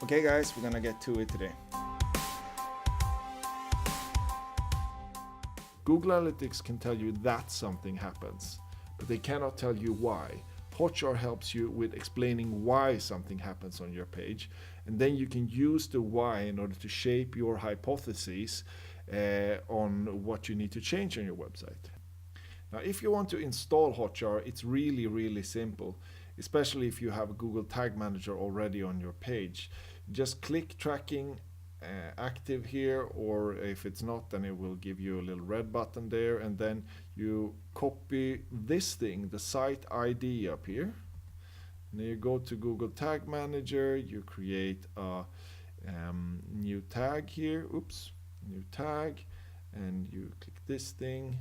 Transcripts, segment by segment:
Okay guys, we're gonna get to it today. Google Analytics can tell you that something happens, but they cannot tell you why. Hotjar helps you with explaining why something happens on your page, and then you can use the why in order to shape your hypotheses on what you need to change on your website. Now, if you want to install Hotjar, it's really simple, especially if you have a Google Tag Manager already on your page. Just click tracking active here, or if it's not, then it will give you a little red button there, and then you copy this thing, the site ID up here. And then you go to Google Tag Manager, you create a new tag here, new tag, and you click this thing,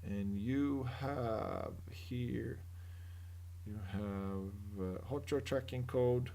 and you have here, you have Hotjar tracking code,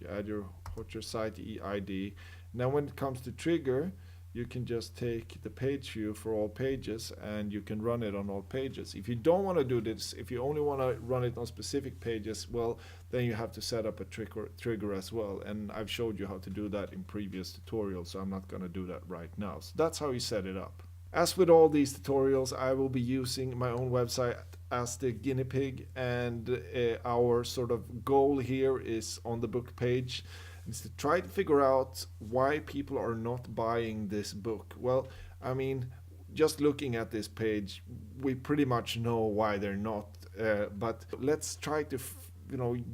you add your Hotjar site ID. Now when it comes to trigger, you can just take the page view for all pages and you can run it on all pages. If you don't want to do this, if you only want to run it on specific pages, well, then you have to set up a trigger as well. And I've showed you how to do that in previous tutorials, so I'm not going to do that right now. So that's how you set it up. As with all these tutorials, I will be using my own website as the guinea pig, and our sort of goal here is on the book page is to try to figure out why people are not buying this book. Well, I mean, just looking at this page, we pretty much know why they're not, but let's try to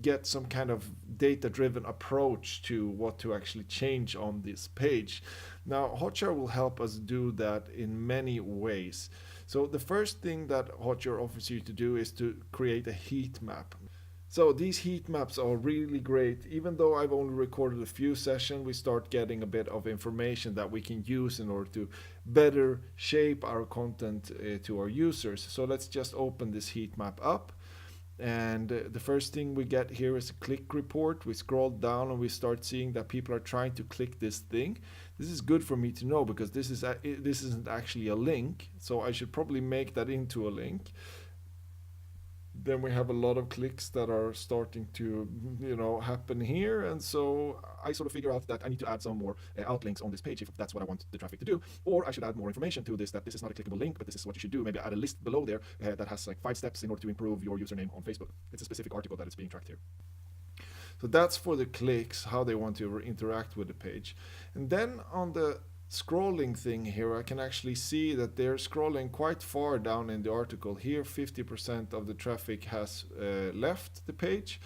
get some kind of data-driven approach to what to actually change on this page. Now, Hotjar will help us do that in many ways. So the first thing that Hotjar offers you to do is to create a heat map. So these heat maps are really great. Even though I've only recorded a few sessions, we start getting a bit of information that we can use in order to better shape our content to our users. So let's just open this heat map up. And the first thing we get here is a click report. We scroll down and we start seeing that people are trying to click this thing. This is good for me to know because this isn't actually a link, so I should probably make that into a link. Then we have a lot of clicks that are starting to happen here, and so I sort of figure out that I need to add some more outlinks on this page if that's what I want the traffic to do, or I should add more information to this, that this is not a clickable link, but this is what you should do. Maybe add a list below there that has like 5 steps in order to improve your username on Facebook. It's a specific article that is being tracked here. So that's for the clicks, how they want to interact with the page. And then on the scrolling thing here, I can actually see that they're scrolling quite far down in the article. Here 50% of the traffic has left the page,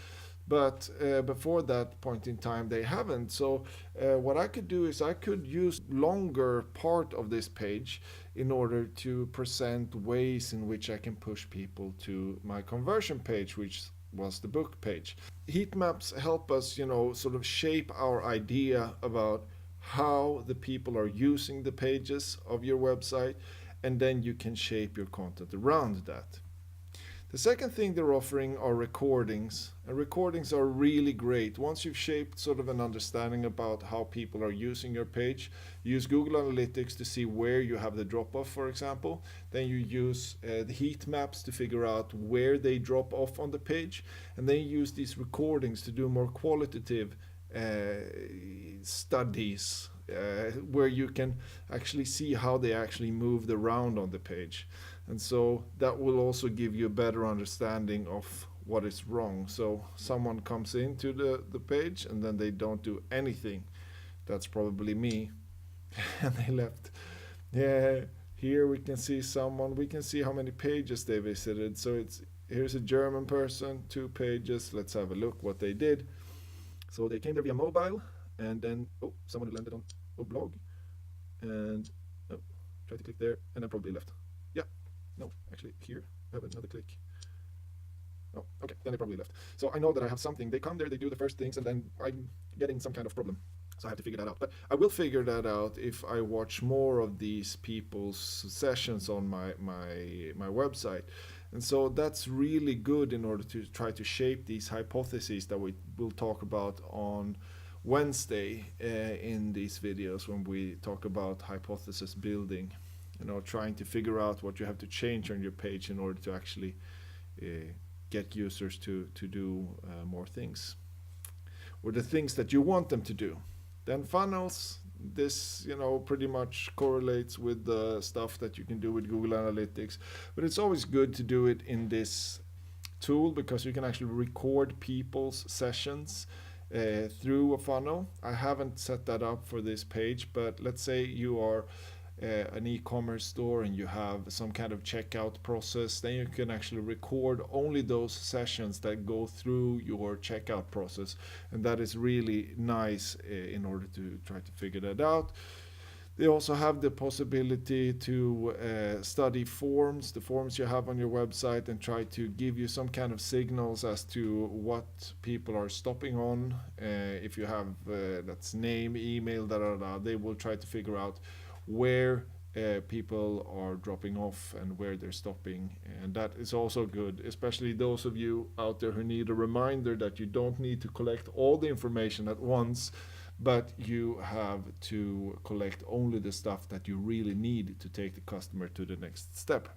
but before that point in time they haven't. So what I could do is I could use longer part of this page in order to present ways in which I can push people to my conversion page, which was the book page. Heat maps help us sort of shape our idea about how the people are using the pages of your website, and then you can shape your content around that. The second thing they're offering are recordings, and recordings are really great. Once you've shaped sort of an understanding about how people are using your page, you use Google Analytics to see where you have the drop-off, for example. Then you use the heat maps to figure out where they drop off on the page, and then you use these recordings to do more qualitative studies where you can actually see how they actually moved around on the page, and so that will also give you a better understanding of what is wrong. So someone comes into the page and then they don't do anything. That's probably me. And they left. Yeah, here we can see someone, we can see how many pages they visited. So here's a German person, 2 pages. Let's have a look what they did. So they came there via mobile, and then someone who landed on a blog, and tried to click there, and then probably left. Yeah, no, actually here I have another click. Oh, okay, then they probably left. So I know that I have something. They come there, they do the first things, and then I'm getting some kind of problem. So I have to figure that out. But I will figure that out if I watch more of these people's sessions on my website. And so that's really good in order to try to shape these hypotheses that we will talk about on Wednesday in these videos when we talk about hypothesis building. Trying to figure out what you have to change on your page in order to actually get users to do more things, or the things that you want them to do. Then funnels, this pretty much correlates with the stuff that you can do with Google Analytics, but it's always good to do it in this tool because you can actually record people's sessions through a funnel. I haven't set that up for this page, but let's say you are an e-commerce store and you have some kind of checkout process, then you can actually record only those sessions that go through your checkout process, and that is really nice in order to try to figure that out. They also have the possibility to study forms, the forms you have on your website, and try to give you some kind of signals as to what people are stopping on. If you have that's name, email, they will try to figure out where people are dropping off and where they're stopping, and that is also good, especially those of you out there who need a reminder that you don't need to collect all the information at once, but you have to collect only the stuff that you really need to take the customer to the next step.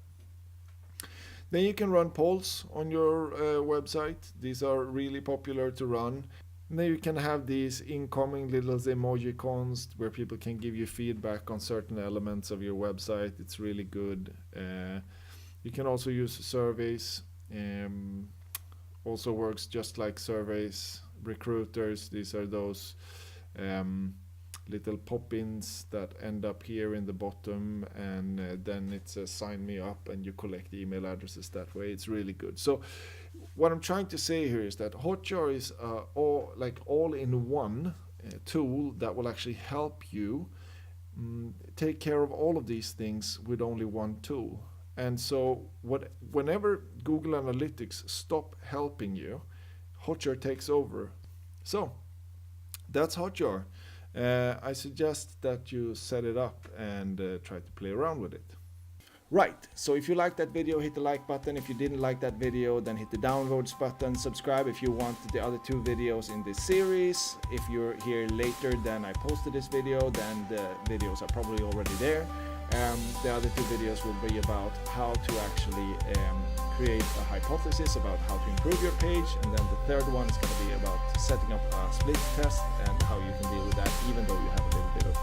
Then you can run polls on your website. These are really popular to run. And then you can have these incoming little emojicons where people can give you feedback on certain elements of your website. It's really good. You can also use surveys. Also works just like surveys. Recruiters, these are those little pop-ins that end up here in the bottom, and then it says sign me up, and you collect email addresses that way. It's really good. So what I'm trying to say here is that Hotjar is all-in-one tool that will actually help you take care of all of these things with only one tool. And so whenever Google Analytics stop helping you, Hotjar takes over. So that's Hotjar. I suggest that you set it up and try to play around with it. Right, so if you liked that video, hit the like button. If you didn't like that video, then hit the downloads button. Subscribe if you want the other 2 videos in this series. If you're here later than I posted this video, then the videos are probably already there. The other 2 videos will be about how to actually create a hypothesis about how to improve your page, and then the third one is going to be about setting up a split test and how you can deal with that even though you have a little bit of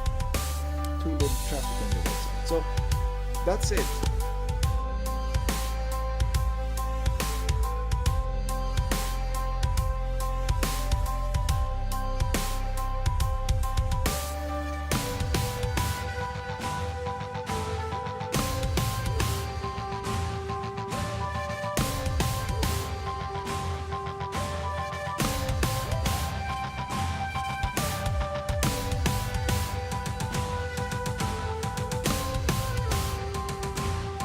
too little traffic on your website. So that's it.